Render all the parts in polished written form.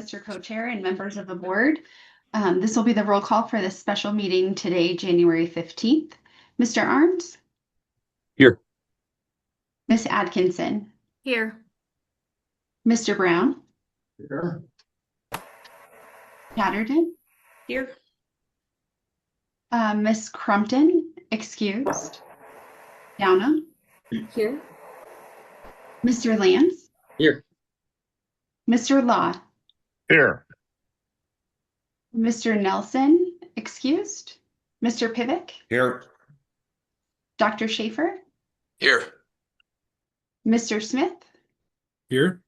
Mr. Co-Chair and members of the board. This will be the roll call for this special meeting today, January 15th. Mr. Arms? Here. Ms. Atkinson? Here. Mr. Brown? Here. Chatterton? Here. Ms. Crumpton, excused. Downa? Here. Mr. Lance? Here. Mr. Law? Here. Mr. Nelson, excused. Mr. Pivick? Here. Dr. Schaefer? Here. Mr. Smith? Here.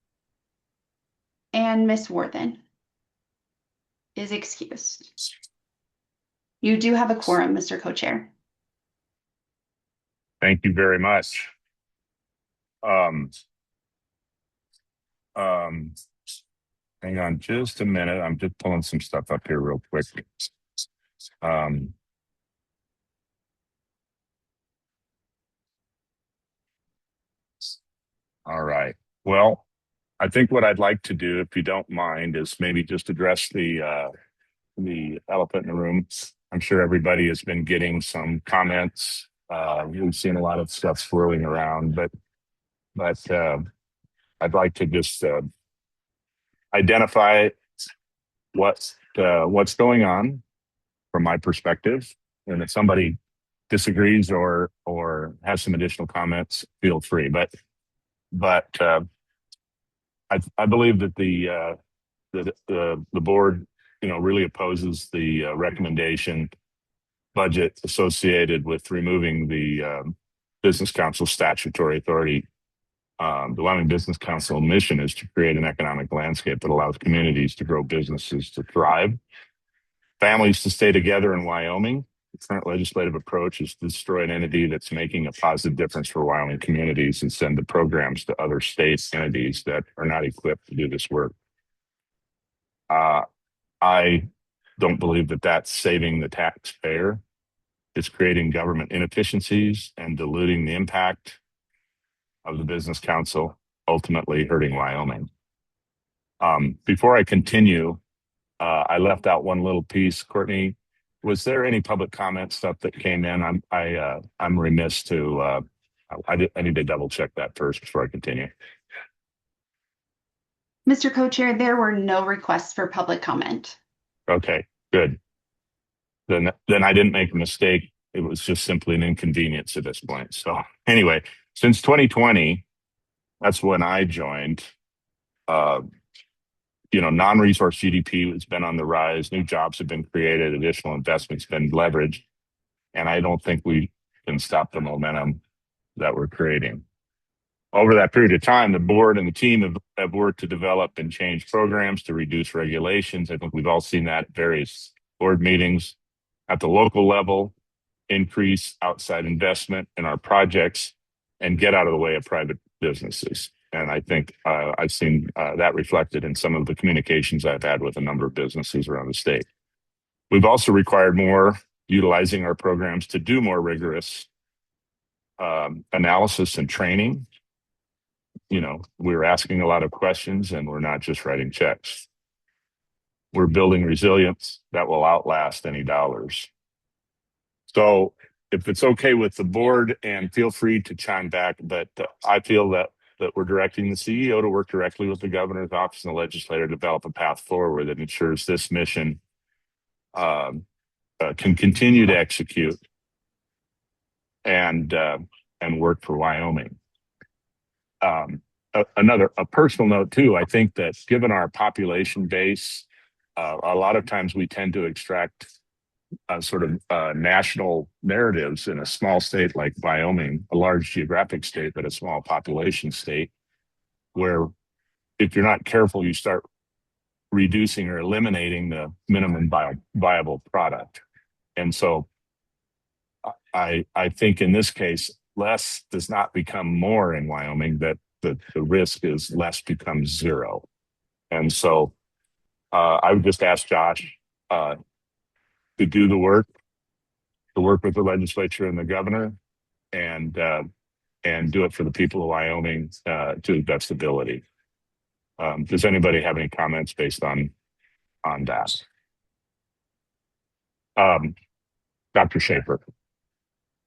And Ms. Worthen is excused. You do have a quorum, Mr. Co-Chair. Thank you very much. Hang on just a minute. I'm just pulling some stuff up here real quick. All right. Well, I think what I'd like to do, if you don't mind, is maybe just address the elephant in the room. I'm sure everybody has been getting some comments. We've seen a lot of stuff swirling around, but I'd like to just identify what's going on from my perspective. And if somebody disagrees or has some additional comments, feel free. But I believe that the board, really opposes the recommendation budget associated with removing the Business Council statutory authority. The Wyoming Business Council mission is to create an economic landscape that allows communities to grow, businesses to thrive, families to stay together in Wyoming. The current legislative approach is to destroy an entity that's making a positive difference for Wyoming communities and send the programs to other state entities that are not equipped to do this work. I don't believe that that's saving the taxpayer. It's creating government inefficiencies and diluting the impact of the Business Council, ultimately hurting Wyoming. Before I continue, I left out one little piece. Courtney, was there any public comment stuff that came in? I'm remiss to. I need to double check that first before I continue. Mr. Co-Chair, there were no requests for public comment. Okay, good. Then I didn't make a mistake. It was just simply an inconvenience at this point. So anyway, since 2020, that's when I joined. Non-resource GDP has been on the rise. New jobs have been created. Additional investments been leveraged. And I don't think we can stop the momentum that we're creating. Over that period of time, the board and the team have worked to develop and change programs to reduce regulations. I think we've all seen that at various board meetings. At the local level, increase outside investment in our projects and get out of the way of private businesses. And I think I've seen that reflected in some of the communications I've had with a number of businesses around the state. We've also required more, utilizing our programs to do more rigorous analysis and training. We're asking a lot of questions and we're not just writing checks. We're building resilience that will outlast any dollars. So if it's okay with the board, and feel free to chime back, but I feel that we're directing the CEO to work directly with the governor's office and the legislature to develop a path forward that ensures this mission can continue to execute and work for Wyoming. A personal note too, I think that given our population base, a lot of times we tend to extract national narratives in a small state like Wyoming, a large geographic state, but a small population state, where if you're not careful, you start reducing or eliminating the minimum viable product. And so I think in this case, less does not become more in Wyoming, that the risk is less becomes zero. And so I would just ask Josh to do the work, to work with the legislature and the governor, and do it for the people of Wyoming to the best ability. Does anybody have any comments based on that? Um, Dr. Schaefer.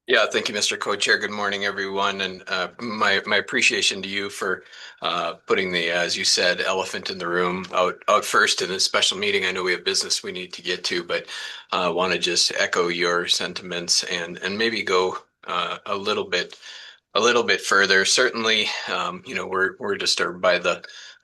Yeah, thank you, Mr. Co-Chair. Good morning, everyone, and my appreciation to you for putting the, as you said, elephant in the room out first in this special meeting. I know we have business we need to get to, but want to just echo your sentiments and maybe go a little bit further. Certainly, we're disturbed by the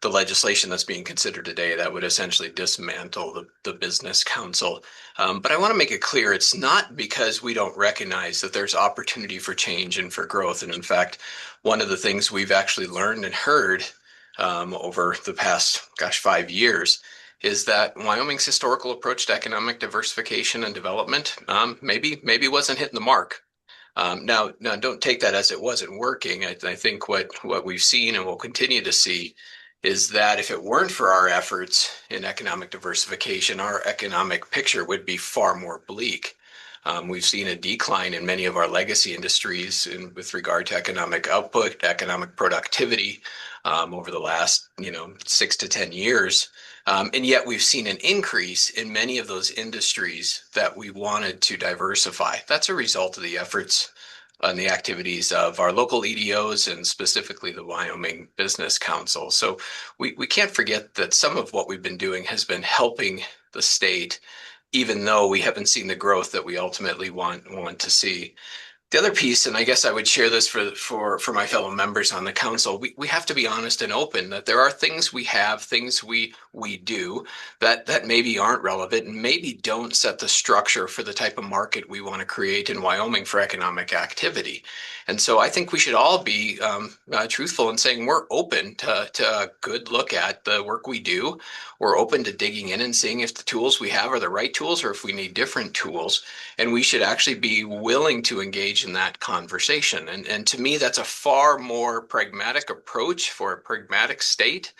legislation that's being considered today that would essentially dismantle the business council. But I want to make it clear it's not because we don't recognize that there's opportunity for change and for growth. And in fact, one of the things we've actually learned and heard over the past, 5 years is that Wyoming's historical approach to economic diversification and development maybe wasn't hitting the mark. Now, don't take that as it wasn't working. I think what we've seen and will continue to see is that if it weren't for our efforts in economic diversification, our economic picture would be far more bleak. We've seen a decline in many of our legacy industries with regard to economic output, economic productivity over the last, 6 to 10 years. And yet we've seen an increase in many of those industries that we wanted to diversify. That's a result of the efforts and the activities of our local EDOs and specifically the Wyoming Business Council. So we can't forget that some of what we've been doing has been helping the state, even though we haven't seen the growth that we ultimately want to see. The other piece, and I guess I would share this for my fellow members on the council, we have to be honest and open that there are things we have, things we do that maybe aren't relevant and maybe don't set the structure for the type of market we want to create in Wyoming for economic activity. And so I think we should all be truthful in saying we're open to a good look at the work we do. We're open to digging in and seeing if the tools we have are the right tools or if we need different tools. And we should actually be willing to engage in that conversation. And to me, that's a far more pragmatic approach for a pragmatic state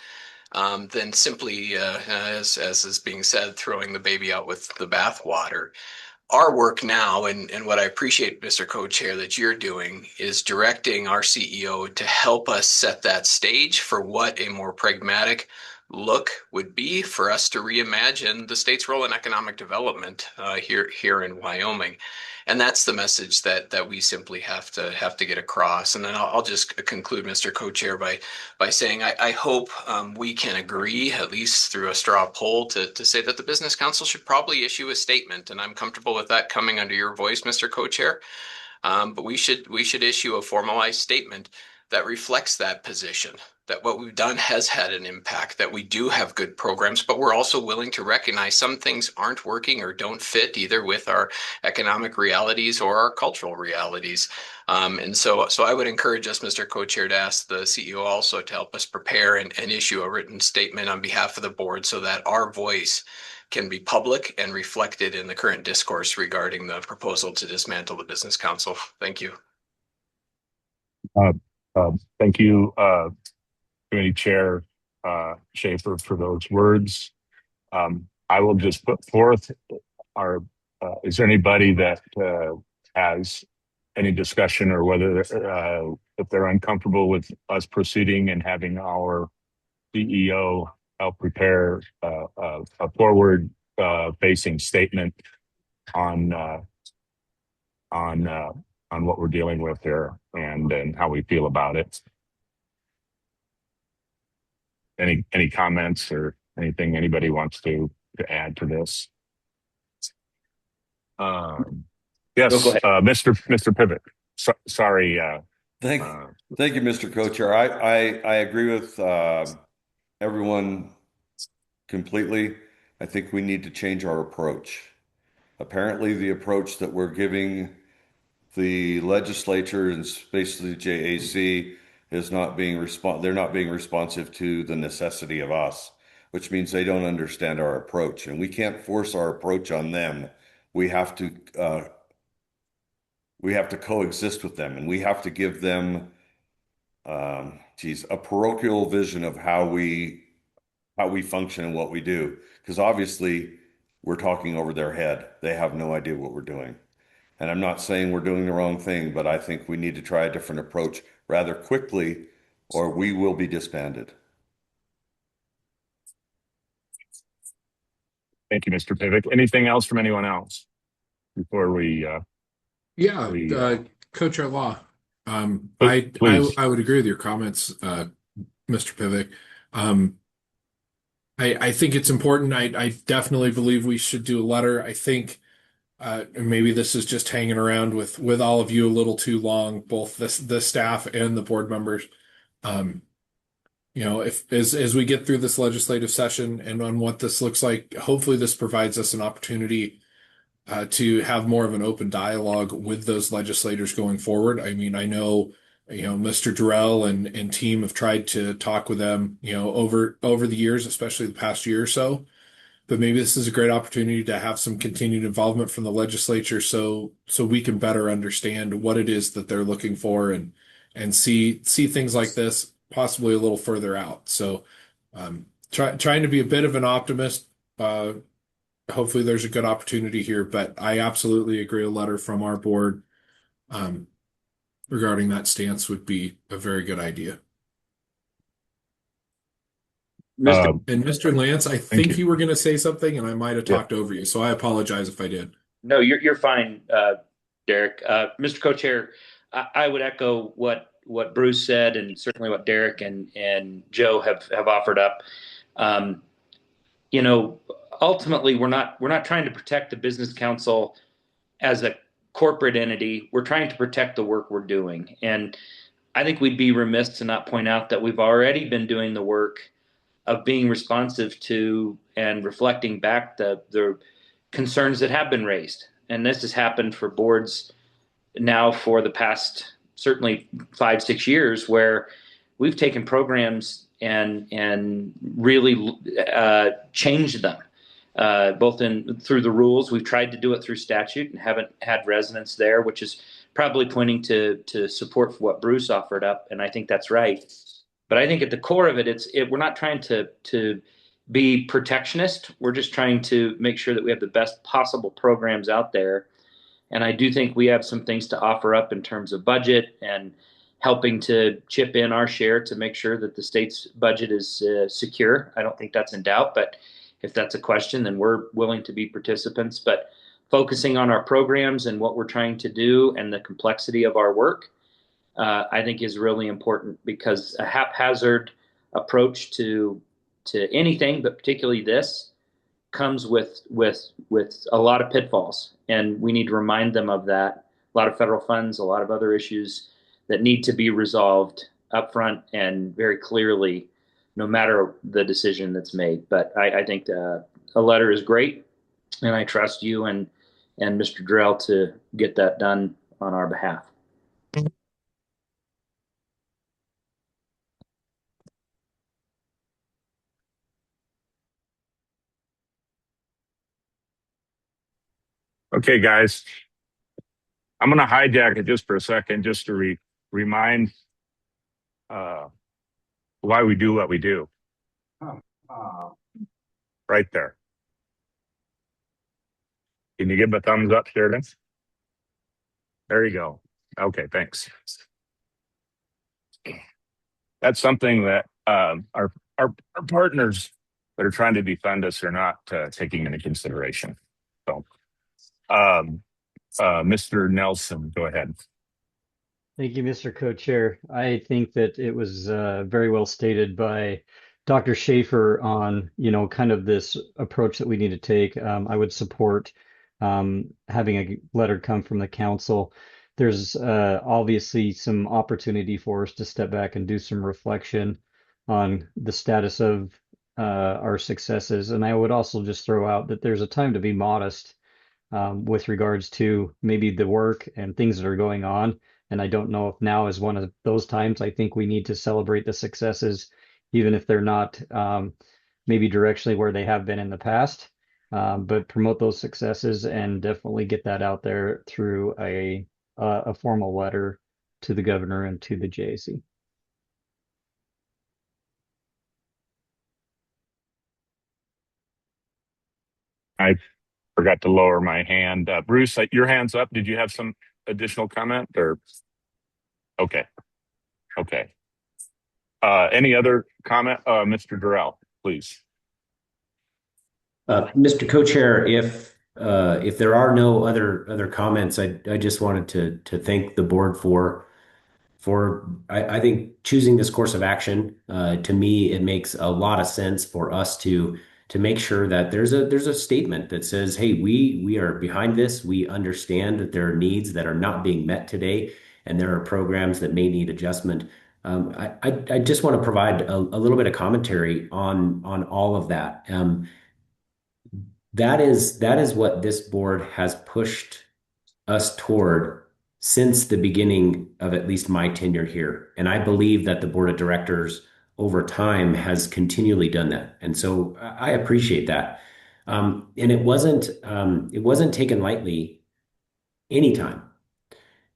than simply, as is being said, throwing the baby out with the bathwater. Our work now, and what I appreciate, Mr. Co-Chair, that you're doing is directing our CEO to help us set that stage for what a more pragmatic look would be for us to reimagine the state's role in economic development here in Wyoming. And that's the message that we simply have to get across. And then I'll just conclude, Mr. Co-Chair, by saying I hope we can agree, at least through a straw poll, to say that the Business Council should probably issue a statement. And I'm comfortable with that coming under your voice, Mr. Co-Chair. But we should issue a formalized statement that reflects that position, that what we've done has had an impact, that we do have good programs, but we're also willing to recognize some things aren't working or don't fit either with our economic realities or our cultural realities. And so I would encourage us, Mr. Co-Chair, to ask the CEO also to help us prepare and issue a written statement on behalf of the board so that our voice can be public and reflected in the current discourse regarding the proposal to dismantle the Business Council. Thank you. Uh, Thank you, Committee Chair Schaefer, for those words. I will just put forth our. Is there anybody that has any discussion or whether if they're uncomfortable with us proceeding and having our CEO help prepare a forward facing statement on what we're dealing with here and how we feel about it. Any comments or anything anybody wants to add to this? Yes, No, go ahead. Mr. Pivot. Sorry. Thank you, Mr. Co-Chair. I agree with everyone completely. I think we need to change our approach. Apparently, the approach that we're giving the legislature and basically the JAC is not being they're not being responsive to the necessity of us, which means they don't understand our approach, and we can't force our approach on them. We have to coexist with them, and we have to give them a parochial vision of how we function and what we do. Because obviously we're talking over their head. They have no idea what we're doing. And I'm not saying we're doing the wrong thing, but I think we need to try a different approach rather quickly, or we will be disbanded. Thank you, Mr. Pivik. Anything else from anyone else before we, Yeah, we Co-Chair Law. please? I would agree with your comments, Mr. Pivik. Um, I think it's important. I definitely believe we should do a letter. I think and maybe this is just hanging around with all of you a little too long, both the staff and the board members. Um, if as we get through this legislative session and on what this looks like, hopefully this provides us an opportunity to have more of an open dialogue with those legislators going forward. I mean, I know, Mr. Durrell and team have tried to talk with them, over the years, especially the past year or so. But maybe this is a great opportunity to have some continued involvement from the legislature so we can better understand what it is that they're looking for and see things like this possibly a little further out. So trying to be a bit of an optimist. Hopefully there's a good opportunity here, but I absolutely agree a letter from our board um, regarding that stance would be a very good idea. Mr. And Mr. Lance, I Thank think you. you were going to say something and I might have Yeah. talked over you, so I apologize if I did. No, you're fine, Derek. Mr. Co-Chair, I would echo what Bruce said, and certainly what Derek and Joe have offered up. Um, ultimately, we're not trying to protect the business council as a corporate entity. We're trying to protect the work we're doing, and I think we'd be remiss to not point out that we've already been doing the work of being responsive to and reflecting back the concerns that have been raised. And this has happened for boards now for the past certainly 5-6 years, where we've taken programs and really changed them, both through the rules. We've tried to do it through statute and haven't had resonance there, which is probably pointing to support for what Bruce offered up, and I think that's right. But I think at the core of it, we're not trying to be protectionist. We're just trying to make sure that we have the best possible programs out there. And I do think we have some things to offer up in terms of budget and helping to chip in our share to make sure that the state's budget is secure. I don't think that's in doubt, but if that's a question, then we're willing to be participants. But focusing on our programs and what we're trying to do and the complexity of our work, I think is really important, because a haphazard approach to anything, but particularly this, comes with a lot of pitfalls, and we need to remind them of that. A lot of federal funds, a lot of other issues that need to be resolved upfront and very clearly, no matter the decision that's made. But I think a letter is great, and I trust you and Mr. Drell to get that done on our behalf. Okay, guys, I'm going to hijack it just for a second, just to remind why we do what we do. Right there. Can you give a thumbs up, Sheridan? There you go. Okay, thanks. That's something that our partners that are trying to defend us are not taking into consideration. So, Mr. Nelson, go ahead. Thank you, Mr. Co-Chair. I think that it was very well stated by Dr. Schaefer on, kind of this approach that we need to take. I would support having a letter come from the council. There's obviously some opportunity for us to step back and do some reflection on the status of our successes. And I would also just throw out that there's a time to be modest with regards to maybe the work and things that are going on. And I don't know if now is one of those times. I think we need to celebrate the successes, even if they're not maybe directionally where they have been in the past, but promote those successes and definitely get that out there through a formal letter to the governor and to the JAC. I forgot to lower my hand. Bruce, your hand's up. Did you have some additional comment or? Okay. Any other comment? Mr. Durrell, please. Mr. Co-Chair, if there are no other comments, I just wanted to thank the board for I think choosing this course of action. To me, it makes a lot of sense for us to make sure that there's a statement that says, "Hey, we are behind this. We understand that there are needs that are not being met today, and there are programs that may need adjustment." I just want to provide a little bit of commentary on all of that. That is what this board has pushed us toward since the beginning of at least my tenure here. And I believe that the board of directors over time has continually done that. And so I appreciate that. And it wasn't taken lightly anytime.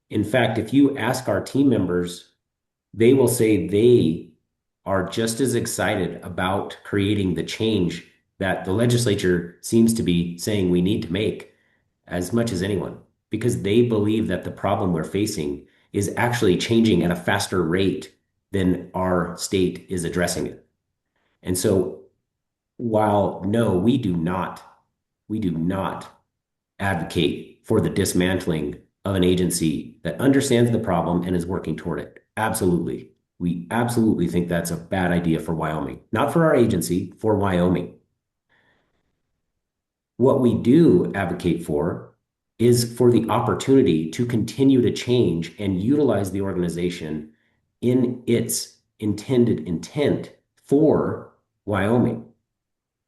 In fact, if you ask our team members, they will say they are just as excited about creating the change that the legislature seems to be saying we need to make as much as anyone, because they believe that the problem we're facing is actually changing at a faster rate than our state is addressing it. And so while no, we do not advocate for the dismantling of an agency that understands the problem and is working toward it. Absolutely. We absolutely think that's a bad idea for Wyoming, not for our agency, for Wyoming. What we do advocate for is for the opportunity to continue to change and utilize the organization in its intended intent for Wyoming.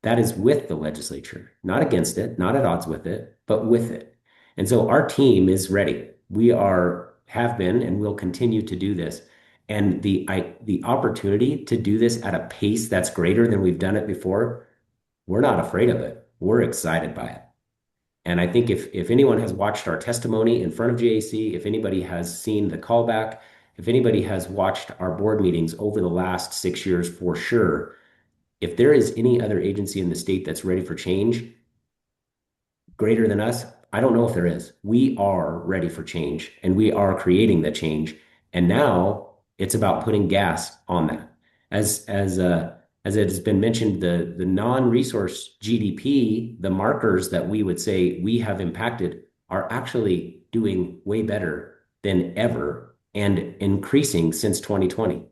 That is with the legislature, not against it, not at odds with it, but with it. And so our team is ready. Have been, and will continue to do this. And the opportunity to do this at a pace that's greater than we've done it before, we're not afraid of it. We're excited by it. And I think if anyone has watched our testimony in front of JAC, if anybody has seen the callback, if anybody has watched our board meetings over the last 6 years, for sure, if there is any other agency in the state that's ready for change greater than us, I don't know if there is. We are ready for change, and we are creating the change. And now it's about putting gas on that. As it has been mentioned, the non-resource GDP, the markers that we would say we have impacted, are actually doing way better than ever and increasing since 2020.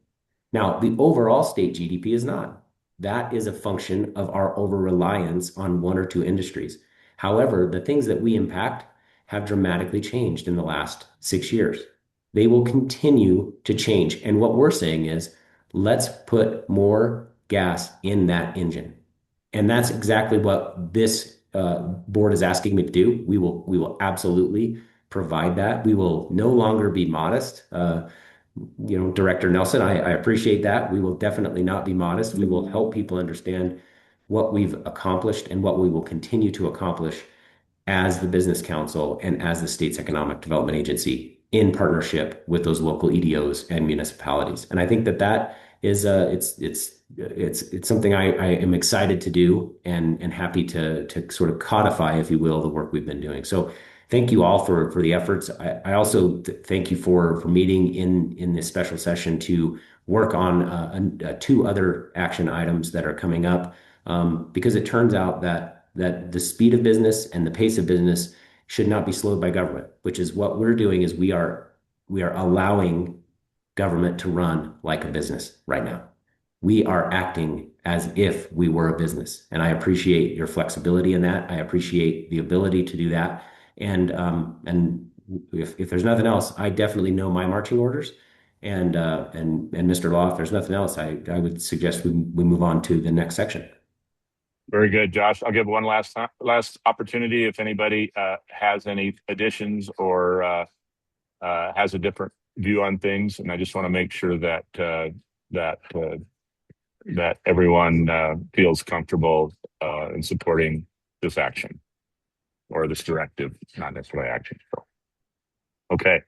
Now, the overall state GDP is not. That is a function of our over-reliance on one or two industries. However, the things that we impact have dramatically changed in the last 6 years. They will continue to change. And what we're saying is, let's put more gas in that engine. And that's exactly what this board is asking me to do. We will absolutely provide that. We will no longer be modest. Director Nelson, I appreciate that. We will definitely not be modest. We will help people understand what we've accomplished and what we will continue to accomplish as the Business Council and as the state's economic development agency in partnership with those local EDOs and municipalities. And I think that is it's something I am excited to do and happy to sort of codify, if you will, the work we've been doing. So thank you all for the efforts. I also thank you for meeting in this special session to work on two other action items that are coming up, because it turns out that the speed of business and the pace of business should not be slowed by government, which is what we're doing. Is we are allowing government to run like a business right now. We are acting as if we were a business, and I appreciate your flexibility in that. I appreciate the ability to do that. And if there's nothing else, I definitely know my marching orders. And Mr. Law, if there's nothing else, I would suggest we move on to the next section. Very good, Josh. I'll give one last opportunity if anybody has any additions or has a different view on things, and I just want to make sure that that everyone feels comfortable in supporting this action or this directive, not necessarily action. So, okay,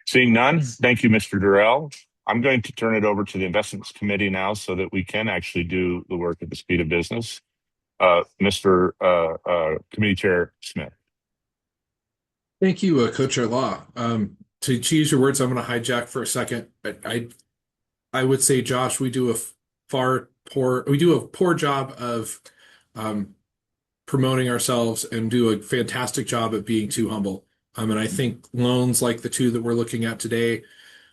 seeing none, thank you, Mr. Durrell. I'm going to turn it over to the Investments Committee now so that we can actually do the work at the speed of business. Mr. Committee Chair Smith. Thank you, Co-Chair Law. To use your words, I'm going to hijack for a second. I would say, Josh, we do a poor job of promoting ourselves and do a fantastic job at being too humble. And I think loans like the two that we're looking at today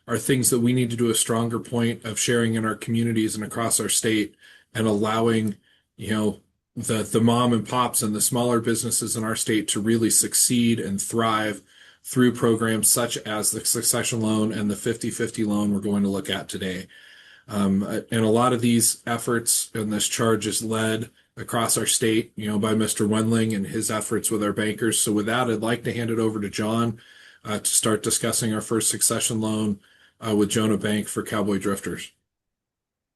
are things that we need to do a stronger point of sharing in our communities and across our state and allowing, you know, the mom and pops and the smaller businesses in our state to really succeed and thrive through programs such as the succession loan and the 50/50 loan we're going to look at today. And a lot of these efforts and this charge is led across our state, by Mr. Wendling and his efforts with our bankers. So with that, I'd like to hand it over to John to start discussing our first succession loan with Jonah Bank for Cowboy Drifters.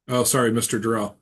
Oh, sorry, Mr. Durrell.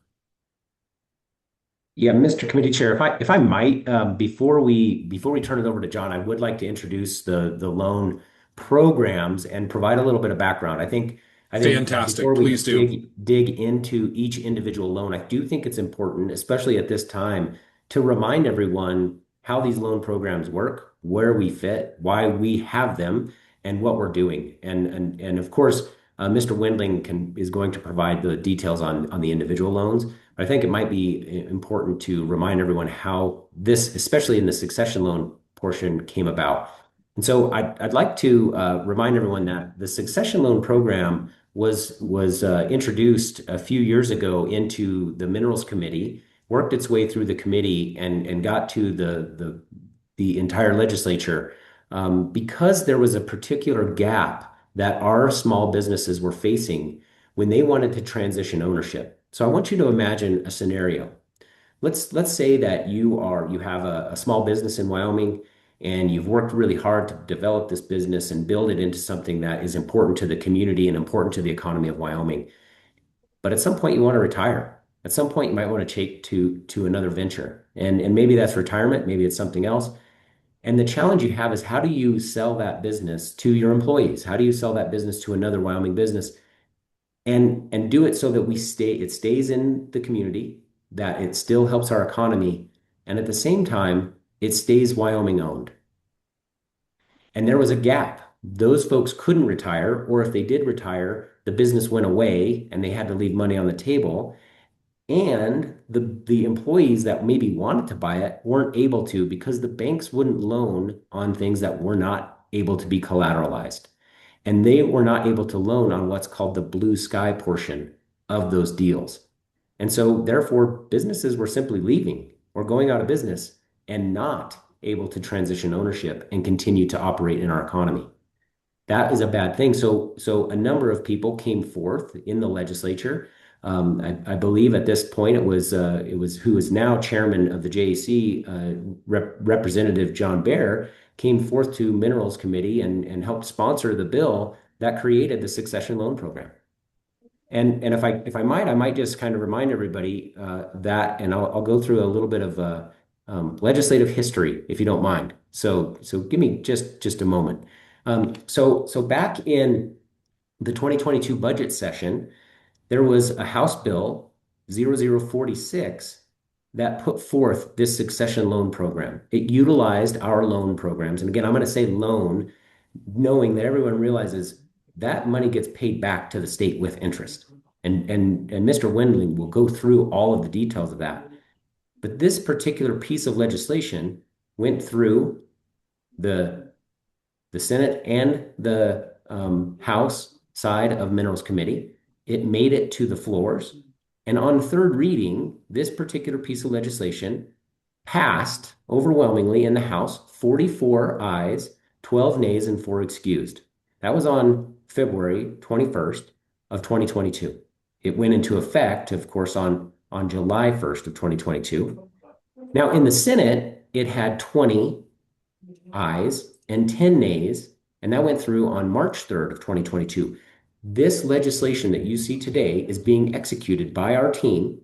Yeah, Mr. Committee Chair, if I might, before we turn it over to John, I would like to introduce the loan programs and provide a little bit of background. I think Fantastic. before we Please do. dig into each individual loan, I do think it's important, especially at this time, to remind everyone how these loan programs work, where we fit, why we have them, and what we're doing. And of course, Mr. Wendling is going to provide the details on the individual loans. I think it might be important to remind everyone how this, especially in the succession loan portion, came about. And so I'd like to remind everyone that the succession loan program was introduced a few years ago into the Minerals Committee, worked its way through the committee, and got to the entire legislature because there was a particular gap that our small businesses were facing when they wanted to transition ownership. So I want you to imagine a scenario. Let's say that you have a small business in Wyoming and you've worked really hard to develop this business and build it into something that is important to the community and important to the economy of Wyoming. But at some point you want to retire. At some point you might want to take to another venture. And maybe that's retirement, maybe it's something else. And the challenge you have is how do you sell that business to your employees? How do you sell that business to another Wyoming business and do it so that it stays in the community, that it still helps our economy, and at the same time, it stays Wyoming owned. And there was a gap. Those folks couldn't retire, or if they did retire, the business went away and they had to leave money on the table. And the employees that maybe wanted to buy it weren't able to because the banks wouldn't loan on things that were not able to be collateralized. And they were not able to loan on what's called the blue sky portion of those deals. And so therefore, businesses were simply leaving or going out of business and not able to transition ownership and continue to operate in our economy. That is a bad thing. So a number of people came forth in the legislature. I believe at this point it was who is now chairman of the JAC, Representative John Baer, came forth to Minerals Committee and helped sponsor the bill that created the succession loan program. And if I might just kind of remind everybody that, and I'll go through a little bit of legislative history, if you don't mind. So give me just a moment. So back in the 2022 budget session, there was a House Bill 0046 that put forth this succession loan program. It utilized our loan programs. And again, I'm going to say loan, knowing that everyone realizes that money gets paid back to the state with interest. And Mr. Wendling will go through all of the details of that. But this particular piece of legislation went through the Senate and the House side of Minerals Committee. It made it to the floors. And on third reading, this particular piece of legislation passed overwhelmingly in the House, 44 ayes, 12 nays, and 4 excused. That was on February 21st of 2022. It went into effect, of course, on July 1st of 2022. Now, in the Senate, it had 20 ayes and 10 nays, and that went through on March 3rd of 2022. This legislation that you see today is being executed by our team,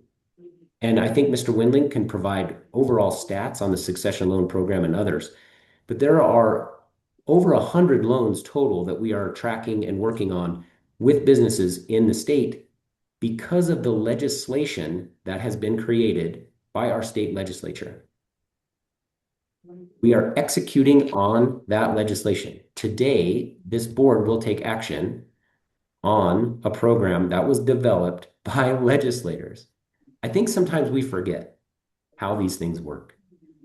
and I think Mr. Wendling can provide overall stats on the succession loan program and others, but there are over 100 loans total that we are tracking and working on with businesses in the state because of the legislation that has been created by our state legislature. We are executing on that legislation. Today, this board will take action on a program that was developed by legislators. I think sometimes we forget how these things work.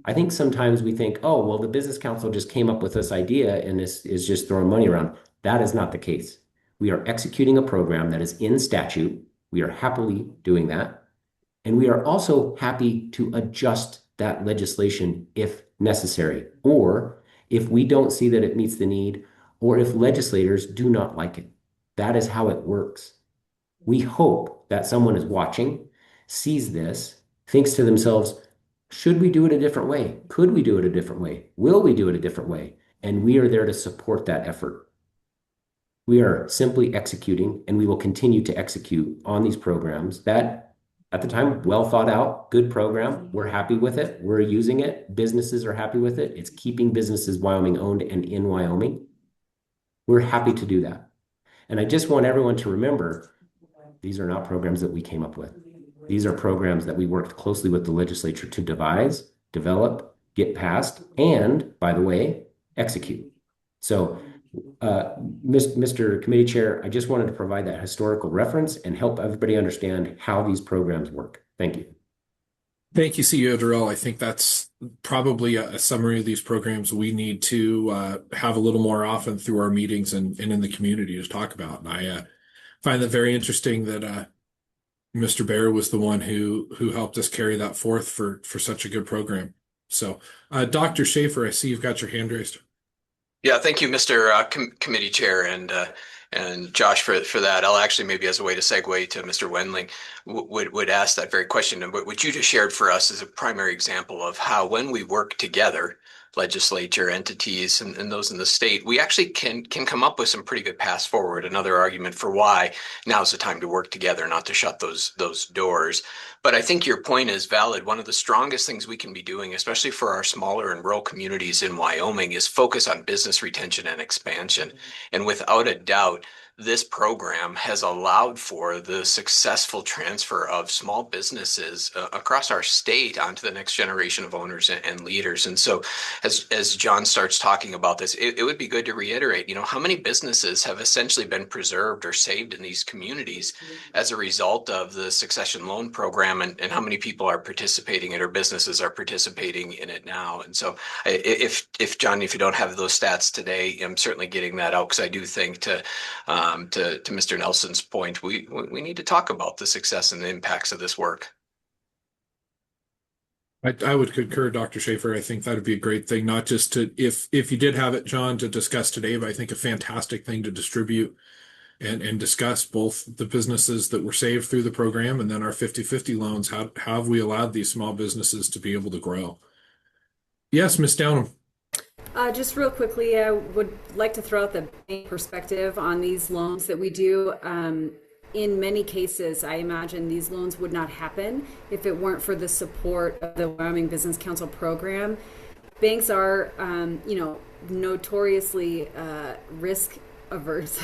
I think sometimes we think, oh, well, the business council just came up with this idea and is just throwing money around. That is not the case. We are executing a program that is in statute. We are happily doing that. And we are also happy to adjust that legislation if necessary, or if we don't see that it meets the need, or if legislators do not like it. That is how it works. We hope that someone is watching, sees this, thinks to themselves, should we do it a different way? Could we do it a different way? Will we do it a different way? And we are there to support that effort. We are simply executing, and we will continue to execute on these programs that, at the time, well thought out, good program. We're happy with it. We're using it. Businesses are happy with it. It's keeping businesses Wyoming owned and in Wyoming. We're happy to do that. And I just want everyone to remember, these are not programs that we came up with. These are programs that we worked closely with the legislature to devise, develop, get passed, and, by the way, execute. So, Mr. Committee Chair, I just wanted to provide that historical reference and help everybody understand how these programs work. Thank you. Thank you, CEO Durrell. I think that's probably a summary of these programs we need to have a little more often through our meetings and in the community to talk about. And I find that very interesting that Mr. Bear was the one who helped us carry that forth for such a good program. So, Dr. Schaefer, I see you've got your hand raised. Yeah, thank you, Mr. Committee Chair, and Josh for that. I'll actually, maybe as a way to segue to Mr. Wendling, would ask that very question. And what you just shared for us is a primary example of how, when we work together, legislature, entities, and those in the state, we actually can come up with some pretty good paths forward. Another argument for why now's the time to work together, not to shut those doors. But I think your point is valid. One of the strongest things we can be doing, especially for our smaller and rural communities in Wyoming, is focus on business retention and expansion. And without a doubt, this program has allowed for the successful transfer of small businesses across our state onto the next generation of owners and leaders. And so as John starts talking about this, it would be good to reiterate, how many businesses have essentially been preserved or saved in these communities as a result of the succession loan program, and how many people are participating in it, or businesses are participating in it now. And so if John, if you don't have those stats today, I'm certainly getting that out, because I do think to Mr. Nelson's point, we need to talk about the success and the impacts of this work. I would concur, Dr. Schaefer. I think that'd be a great thing, not just to, if you did have it, John, to discuss today, but I think a fantastic thing to distribute and discuss both the businesses that were saved through the program and then our 50/50 loans. How have we allowed these small businesses to be able to grow? Yes, Ms. Downham. Just real quickly, I would like to throw out the bank perspective on these loans that we do. In many cases, I imagine these loans would not happen if it weren't for the support of the Wyoming Business Council program. Banks are, notoriously risk averse,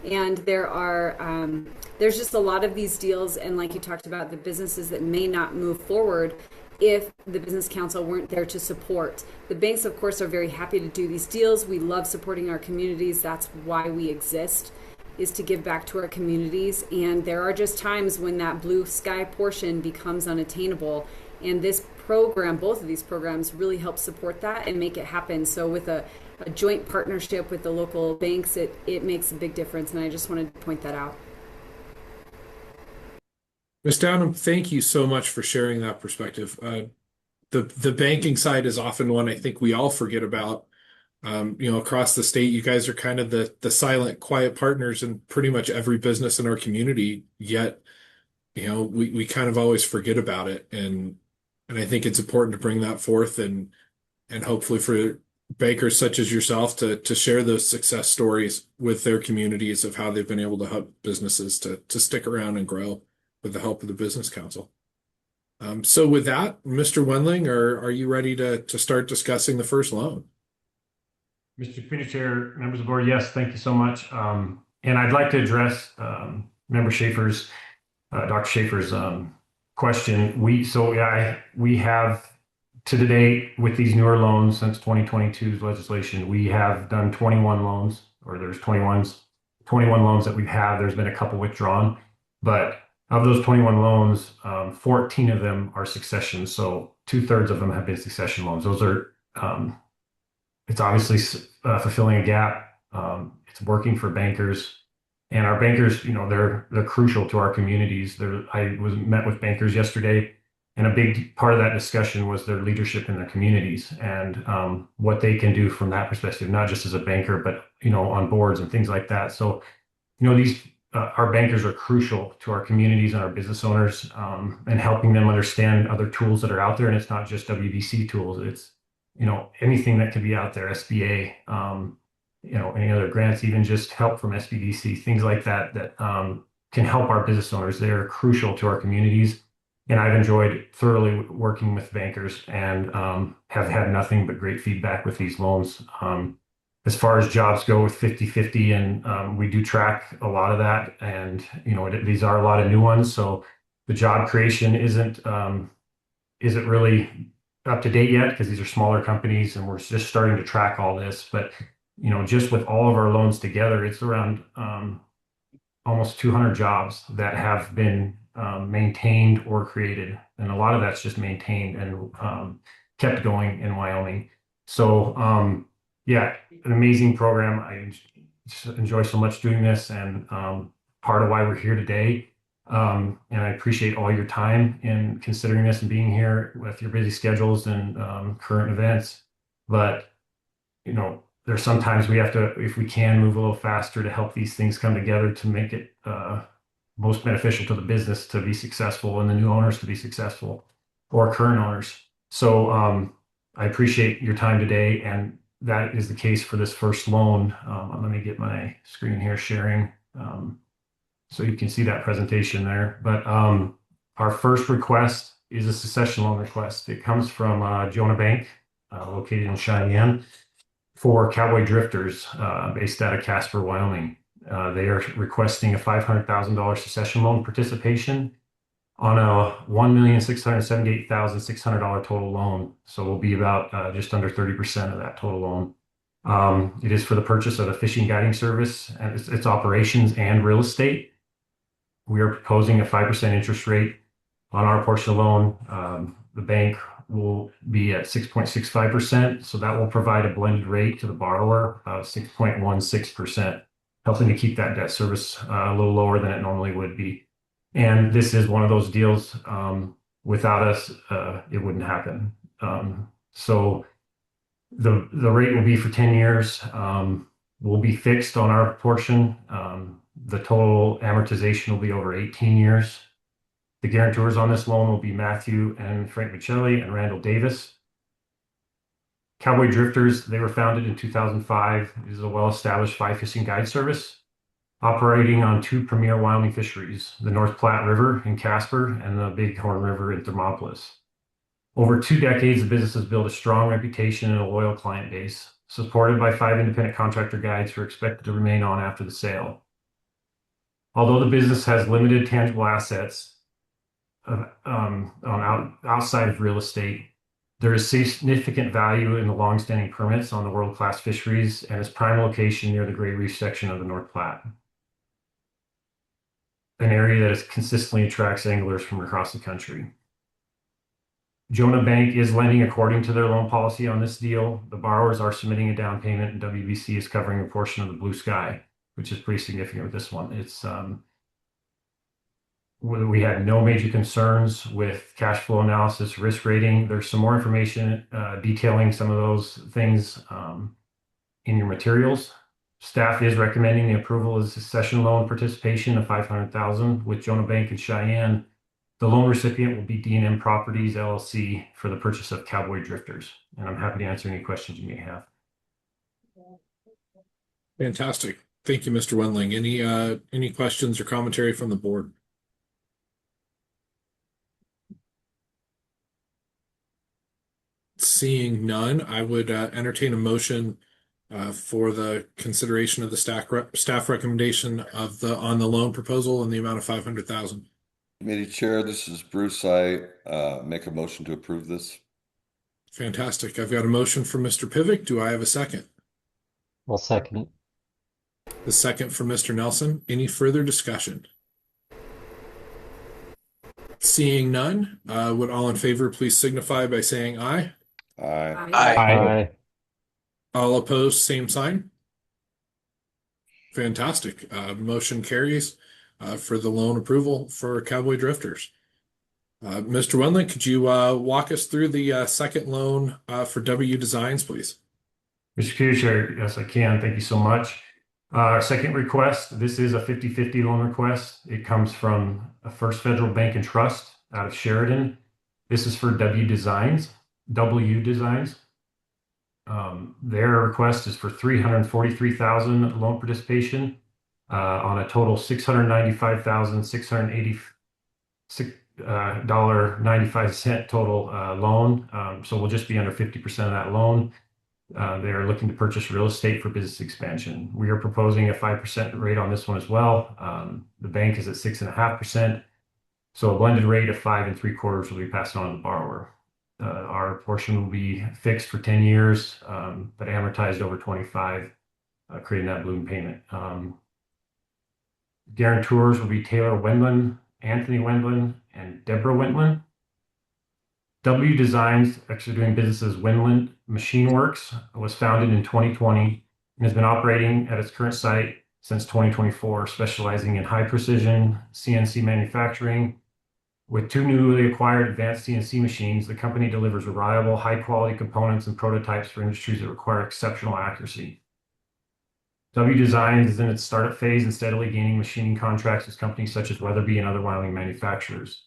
and there's just a lot of these deals, and like you talked about, the businesses that may not move forward if the Business Council weren't there to support. The banks, of course, are very happy to do these deals. We love supporting our communities. That's why we exist, is to give back to our communities. And there are just times when that blue sky portion becomes unattainable. And this program, both of these programs, really help support that and make it happen. So with a joint partnership with the local banks, it makes a big difference. And I just wanted to point that out. Ms. Downham, thank you so much for sharing that perspective. The banking side is often one I think we all forget about. Across the state, you guys are kind of the silent, quiet partners in pretty much every business in our community. Yet, we kind of always forget about it, and I think it's important to bring that forth and hopefully for bankers such as yourself to share those success stories with their communities of how they've been able to help businesses to stick around and grow with the help of the Business Council. So with that, Mr. Wendling, are you ready to start discussing the first loan? Mr. Committee Chair, members of the board, yes, thank you so much. And I'd like to address Member Schaefer's, Dr. Schaefer's question. We have to date with these newer loans since 2022's legislation, we have done 21 loans, or there's 21 loans that we've had. There's been a couple withdrawn, but of those 21 loans, 14 of them are succession. So 2/3 of them have been succession loans. Those are, it's obviously fulfilling a gap. It's working for bankers. And our bankers, they're crucial to our communities. I met with bankers yesterday, and a big part of that discussion was their leadership in their communities and what they can do from that perspective, not just as a banker, but on boards and things like that. So, these our bankers are crucial to our communities and our business owners, and helping them understand other tools that are out there. And it's not just WBC tools; it's anything that could be out there, SBA. Any other grants, even just help from SBDC, things like that can help our business owners. They're crucial to our communities. And I've enjoyed thoroughly working with bankers and have had nothing but great feedback with these loans. As far as jobs go with 50/50, and we do track a lot of that. And, these are a lot of new ones. So the job creation isn't really up to date yet because these are smaller companies and we're just starting to track all this. But just with all of our loans together, it's around almost 200 jobs that have been maintained or created. And a lot of that's just maintained and kept going in Wyoming. So, yeah, an amazing program. I just enjoy so much doing this, and part of why we're here today. And I appreciate all your time in considering this and being here with your busy schedules and current events. But, there's sometimes we have to, if we can, move a little faster to help these things come together to make it most beneficial to the business to be successful and the new owners to be successful, or current owners. So I appreciate your time today, and that is the case for this first loan. Let me get my screen here sharing so you can see that presentation there. But our first request is a succession loan request. It comes from Jonah Bank, located in Cheyenne, for Cowboy Drifters, based out of Casper, Wyoming. They are requesting a $500,000 succession loan participation on a $1,678,600 total loan. So we'll be about just under 30% of that total loan. It is for the purchase of a fishing guiding service and its operations and real estate. We are proposing a 5% interest rate on our portion of the loan. The bank will be at 6.65%. So that will provide a blended rate to the borrower of 6.16%, helping to keep that debt service a little lower than it normally would be. And this is one of those deals, without us, it wouldn't happen. So the rate will be for 10 years. Will be fixed on our portion. The total amortization will be over 18 years. The guarantors on this loan will be Matthew and Frank Michelli and Randall Davis. Cowboy Drifters, they were founded in 2005. It is a well-established fly fishing guide service operating on two premier Wyoming fisheries, the North Platte River in Casper and the Bighorn River in Thermopolis. Over 2 decades, the business has built a strong reputation and a loyal client base, supported by 5 independent contractor guides who are expected to remain on after the sale. Although the business has limited tangible assets outside of real estate, there is significant value in the long-standing permits on the world-class fisheries and its prime location near the Gray Reef section of the North Platte, an area that consistently attracts anglers from across the country. Jonah Bank is lending according to their loan policy on this deal. The borrowers are submitting a down payment, and WBC is covering a portion of the blue sky, which is pretty significant with this one. It's we had no major concerns with cash flow analysis, risk rating. There's some more information detailing some of those things in your materials. Staff is recommending the approval of the succession loan participation of $500,000 with Jonah Bank in Cheyenne. The loan recipient will be D&M Properties LLC for the purchase of Cowboy Drifters. And I'm happy to answer any questions you may have. Fantastic. Thank you, Mr. Wendling. Any questions or commentary from the board? Seeing none, I would entertain a motion for the consideration of the staff recommendation on the loan proposal in the amount of $500,000. Committee Chair, this is Bruce. I make a motion to approve this. Fantastic. I've got a motion from Mr. Pivick. Do I have a second? I'll second it. The second from Mr. Nelson. Any further discussion? Seeing none, would all in favor please signify by saying aye? Aye. Aye. All opposed, same sign. Fantastic. Motion carries for the loan approval for Cowboy Drifters. Mr. Wendland, could you walk us through the second loan for W Designs, please? Mr. Commissioner, yes, I can. Thank you so much. Our second request, this is a 50-50 loan request. It comes from a First Federal Bank and Trust out of Sheridan. This is for W Designs. Their request is for $343,000 loan participation on a total $695,686.95 total loan. So we'll just be under 50% of that loan. They are looking to purchase real estate for business expansion. We are proposing a 5% rate on this one as well. The bank is at 6.5%. So a blended rate of 5 3/4 will be passed on to the borrower. Our portion will be fixed for 10 years, but amortized over 25, creating that balloon payment. Guarantors will be Taylor Wendland, Anthony Wendland, and Deborah Wendland. W Designs, actually doing business as Wendland Machine Works, was founded in 2020 and has been operating at its current site since 2024, specializing in high precision CNC manufacturing. With 2 newly acquired advanced CNC machines, the company delivers reliable, high-quality components and prototypes for industries that require exceptional accuracy. W Designs is in its startup phase and steadily gaining machining contracts with companies such as Weatherby and other Wyoming manufacturers.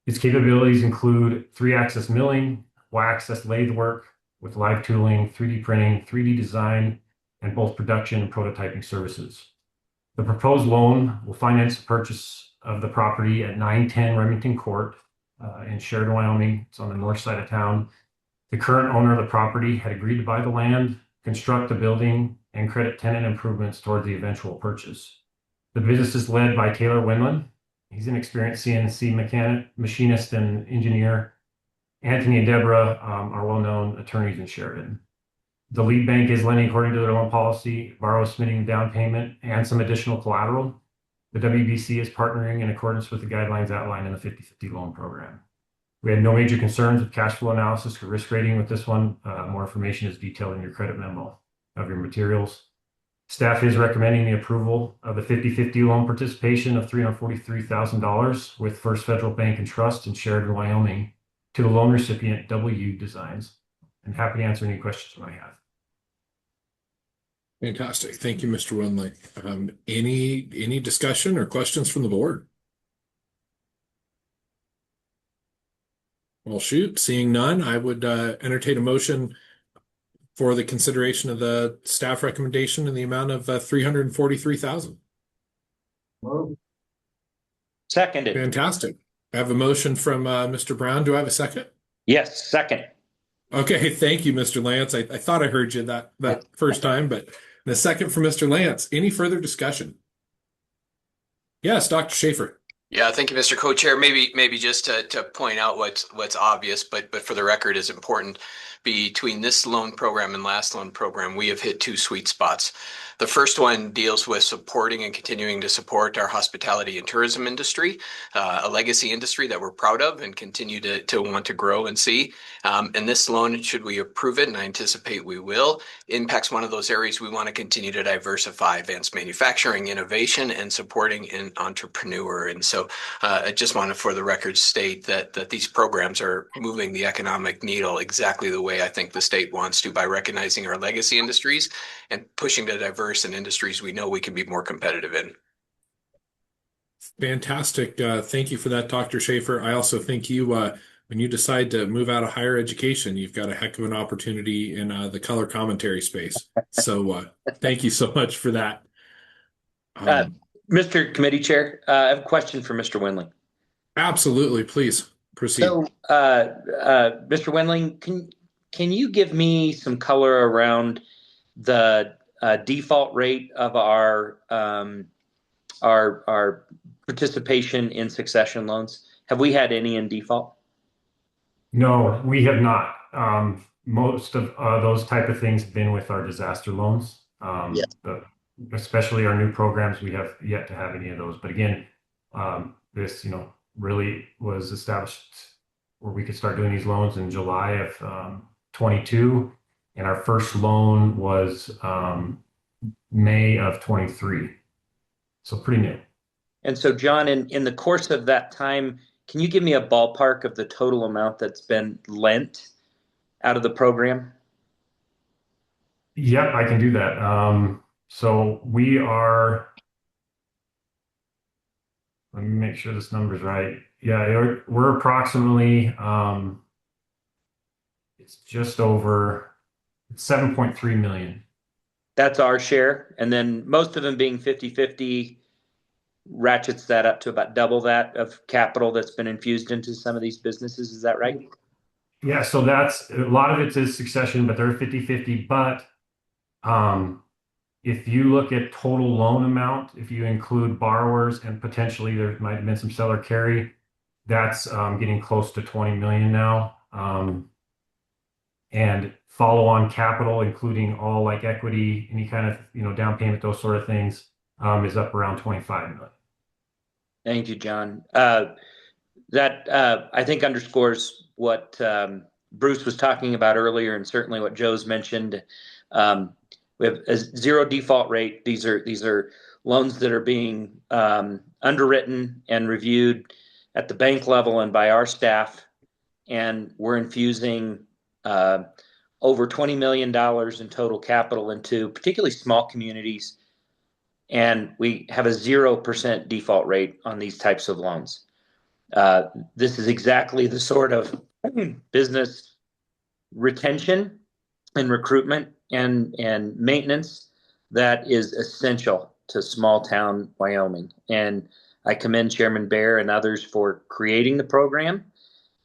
Its capabilities include 3-axis milling, Y-axis lathe work with live tooling, 3D printing, 3D design, and both production and prototyping services. The proposed loan will finance the purchase of the property at 910 Remington Court in Sheridan, Wyoming. It's on the north side of town. The current owner of the property had agreed to buy the land, construct the building, and credit tenant improvements toward the eventual purchase. The business is led by Taylor Wendland. He's an experienced CNC mechanic, machinist, and engineer. Anthony and Deborah are well-known attorneys in Sheridan. The lead bank is lending according to their loan policy, borrower submitting down payment and some additional collateral. The WBC is partnering in accordance with the guidelines outlined in the 50-50 loan program. We had no major concerns with cash flow analysis or risk rating with this one. More information is detailed in your credit memo of your materials. Staff is recommending the approval of the 50-50 loan participation of $343,000 with First Federal Bank and Trust in Sheridan, Wyoming to the loan recipient W Designs. I'm happy to answer any questions you might have. Fantastic. Thank you, Mr. Wendland. Any discussion or questions from the board? Well, shoot, seeing none, I would entertain a motion for the consideration of the staff recommendation in the amount of $343,000. Seconded. Fantastic. I have a motion from Mr. Brown. Do I have a second? Yes, second. Okay, thank you, Mr. Lance. I thought I heard you that first time, but the second from Mr. Lance. Any further discussion? Yes, Dr. Schaefer. Yeah, thank you, Mr. Co-Chair. Maybe just to point out what's obvious, but for the record is important. Between this loan program and last loan program, we have hit 2 sweet spots. The first one deals with supporting and continuing to support our hospitality and tourism industry, a legacy industry that we're proud of and continue to want to grow and see. And this loan, should we approve it, and I anticipate we will, impacts one of those areas we want to continue to diversify: advanced manufacturing, innovation, and supporting an entrepreneur. And so I just want to, for the record, state that these programs are moving the economic needle exactly the way I think the state wants to, by recognizing our legacy industries and pushing to diverse in industries we know we can be more competitive in. Fantastic. Thank you for that, Dr. Schaefer. I also think you, when you decide to move out of higher education, you've got a heck of an opportunity in the color commentary space. So thank you so much for that. Mr. Committee Chair, I have a question for Mr. Wendling. Absolutely. Please proceed. So, Mr. Wendling, can you give me some color around the default rate of our participation in succession loans? Have we had any in default? No, we have not. Most of those type of things have been with our disaster loans. Especially our new programs, we have yet to have any of those. But again, really was established where we could start doing these loans in July of 22, and our first loan was May of 23. So pretty new. And so, John, in the course of that time, can you give me a ballpark of the total amount that's been lent out of the program? Yep, I can do that. So we are, let me make sure this number's right. Yeah, we're approximately, it's just over, it's 7.3 million. That's our share. And then most of them being 50-50 ratchets that up to about double that of capital that's been infused into some of these businesses. Is that right? Yeah, so that's, a lot of it is succession, but they're 50-50. But if you look at total loan amount, if you include borrowers and potentially there might have been some seller carry, that's getting close to 20 million now. And follow-on capital, including all like equity, any kind of, down payment, those sort of things, is up around 25 million. Thank you, John. That I think underscores what Bruce was talking about earlier, and certainly what Joe's mentioned. We have a zero default rate. These are loans that are being underwritten and reviewed at the bank level and by our staff, and we're infusing over $20 million in total capital into particularly small communities, and we have a 0% default rate on these types of loans. This is exactly the sort of business retention and recruitment and maintenance that is essential to small town Wyoming. And I commend Chairman Bear and others for creating the program.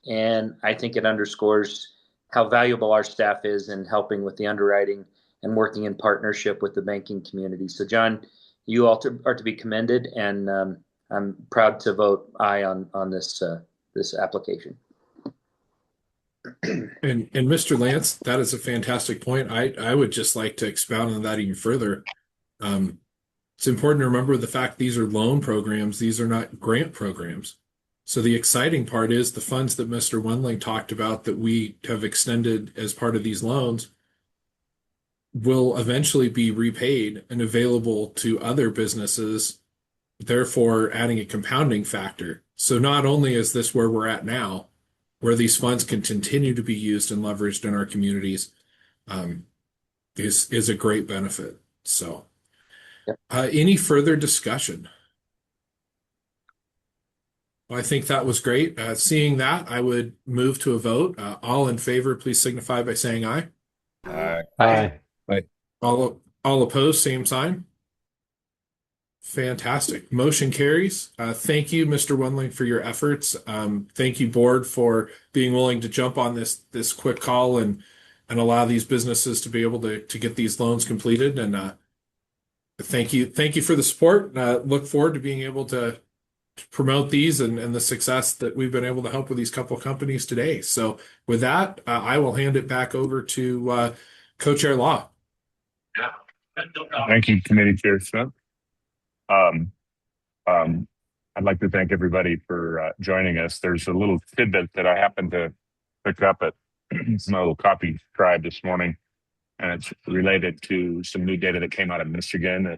And I think it underscores how valuable our staff is in helping with the underwriting and working in partnership with the banking community. So, John, you all are to be commended, and I'm proud to vote aye on this application. And Mr. Lance, that is a fantastic point. I would just like to expound on that even further. It's important to remember the fact these are loan programs. These are not grant programs. So the exciting part is the funds that Mr. Wendling talked about that we have extended as part of these loans will eventually be repaid and available to other businesses, therefore adding a compounding factor. So not only is this where we're at now, where these funds can continue to be used and leveraged in our communities, is a great benefit. So, any further discussion? Well, I think that was great. Seeing that, I would move to a vote. All in favor, please signify by saying aye. Aye. Aye. All opposed, same sign. Fantastic. Motion carries. Thank you, Mr. Wendling, for your efforts. Thank you, board, for being willing to jump on this quick call and allow these businesses to be able to get these loans completed. And thank you for the support. Look forward to being able to promote these and the success that we've been able to help with these couple of companies today. So with that, I will hand it back over to Co-Chair Law. Thank you, Committee Chair Smith. I'd like to thank everybody for joining us. There's a little tidbit that I happened to pick up at my little coffee tribe this morning, and it's related to some new data that came out of Michigan.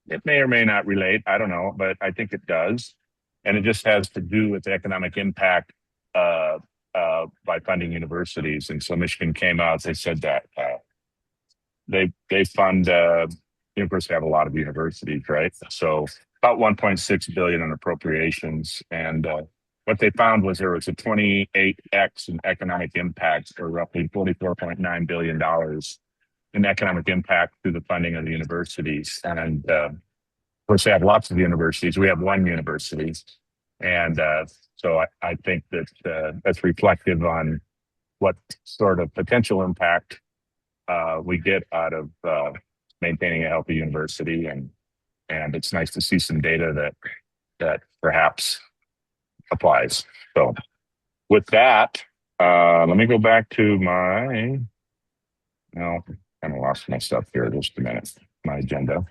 It may or may not relate, I don't know, but I think it does. And it just has to do with the economic impact by funding universities. And so Michigan came out, they said that they fund, of course, they have a lot of universities, right? So about 1.6 billion in appropriations. And what they found was there was a 28x in economic impact, or roughly $44.9 billion in economic impact through the funding of the universities. And of course, they have lots of universities. We have one university. And so I think that that's reflective on what sort of potential impact we get out of maintaining a healthy university. And it's nice to see some data that perhaps applies. So with that, let me go back to kind of lost my stuff here just a minute, my agenda.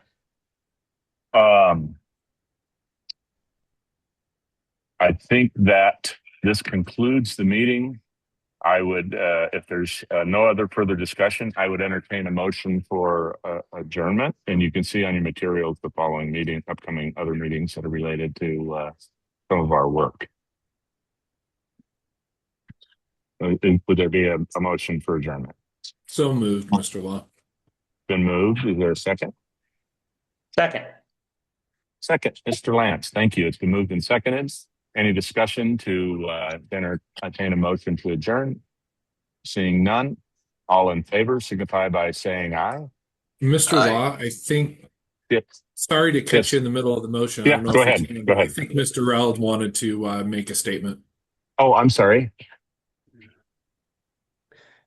I think that this concludes the meeting. I would, if there's no other further discussion, I would entertain a motion for adjournment. And you can see on your materials the following meeting, upcoming other meetings that are related to some of our work. Would there be a motion for adjournment? So moved, Mr. Law. Been moved. Is there a second? Second. Second, Mr. Lance. Thank you. It's been moved and seconded. Any discussion to entertain a motion to adjourn? Seeing none, all in favor signify by saying aye. Mr. Aye. Law, I think, Yep. sorry to catch Yes. you in the middle of the motion. I Yeah, don't know go if you ahead. can, Go but I ahead. think Mr. Reld wanted to make a statement. Oh, I'm sorry.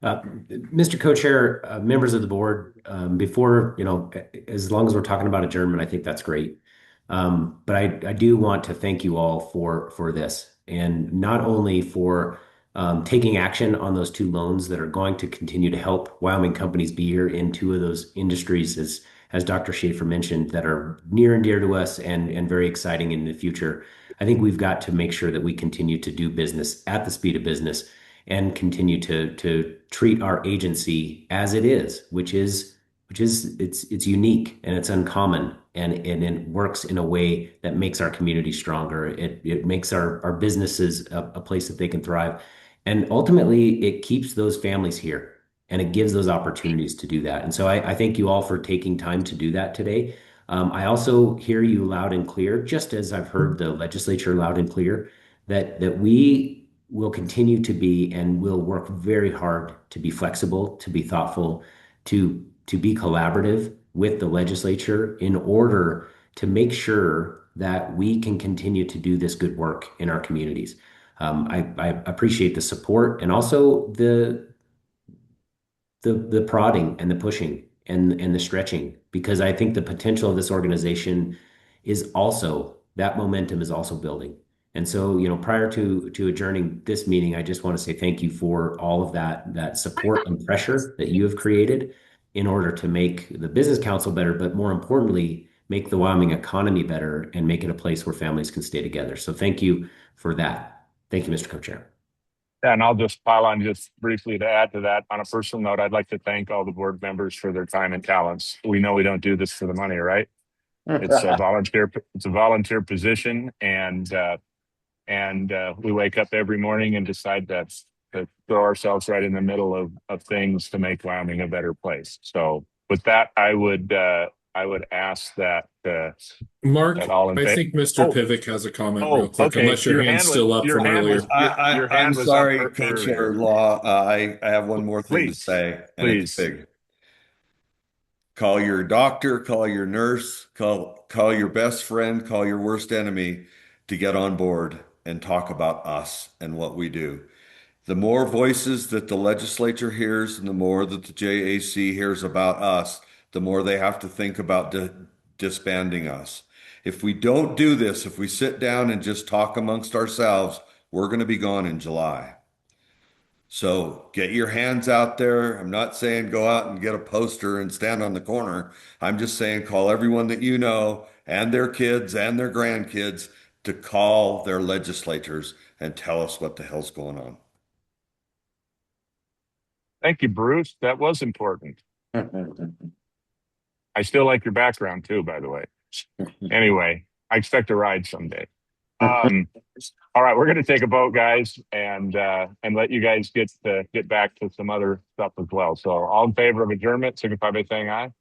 Mr. Co-Chair, members of the board, before, as long as we're talking about adjournment, I think that's great. But I do want to thank you all for this, and not only for taking action on those 2 loans that are going to continue to help Wyoming companies be here in 2 of those industries, as Dr. Schaefer mentioned, that are near and dear to us and very exciting in the future. I think we've got to make sure that we continue to do business at the speed of business and continue to treat our agency as it is, which is it's unique and it's uncommon, and it works in a way that makes our community stronger. It makes our businesses a place that they can thrive, and ultimately it keeps those families here and it gives those opportunities to do that. And so I thank you all for taking time to do that today. I also hear you loud and clear, just as I've heard the legislature loud and clear, that we will continue to be and will work very hard to be flexible, to be thoughtful, to be collaborative with the legislature in order to make sure that we can continue to do this good work in our communities. I appreciate the support and also the prodding and the pushing and the stretching, because I think the potential of this organization is also, that momentum is also building. And so, prior to adjourning this meeting, I just want to say thank you for all of that support and pressure that you have created in order to make the business council better, but more importantly, make the Wyoming economy better and make it a place where families can stay together. So thank you for that. Thank you, Mr. Co-Chair. And I'll just pile on just briefly to add to that. On a personal note, I'd like to thank all the board members for their time and talents. We know we don't do this for the money, right? It's a volunteer position, and we wake up every morning and decide to throw ourselves right in the middle of things to make Wyoming a better place. So with that, I would ask that Mark, that all in I favor. think Mr. Pivic has a comment real quick, Okay. unless your hand's still up from earlier. I'm sorry, Co-Chair Law. I have one more thing to say, and it's big. Call your doctor, call your nurse, call your best friend, call your worst enemy to get on board and talk about us and what we do. The more voices that the legislature hears and the more that the JAC hears about us, the more they have to think about disbanding us. If we don't do this, if we sit down and just talk amongst ourselves, we're going to be gone in July. So get your hands out there. I'm not saying go out and get a poster and stand on the corner. I'm just saying call everyone that you know and their kids and their grandkids to call their legislators and tell us what the hell's going on. Thank you, Bruce. That was important. I still like your background too, by the way. Anyway, I expect a ride someday. All right, we're going to take a vote, guys, and let you guys get back to some other stuff as well. So, all in favor of adjournment, signify by saying aye.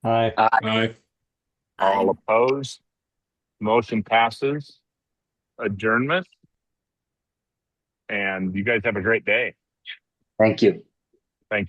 Aye. Aye. All opposed. Motion passes. Adjournment. And you guys have a great day. Thank you.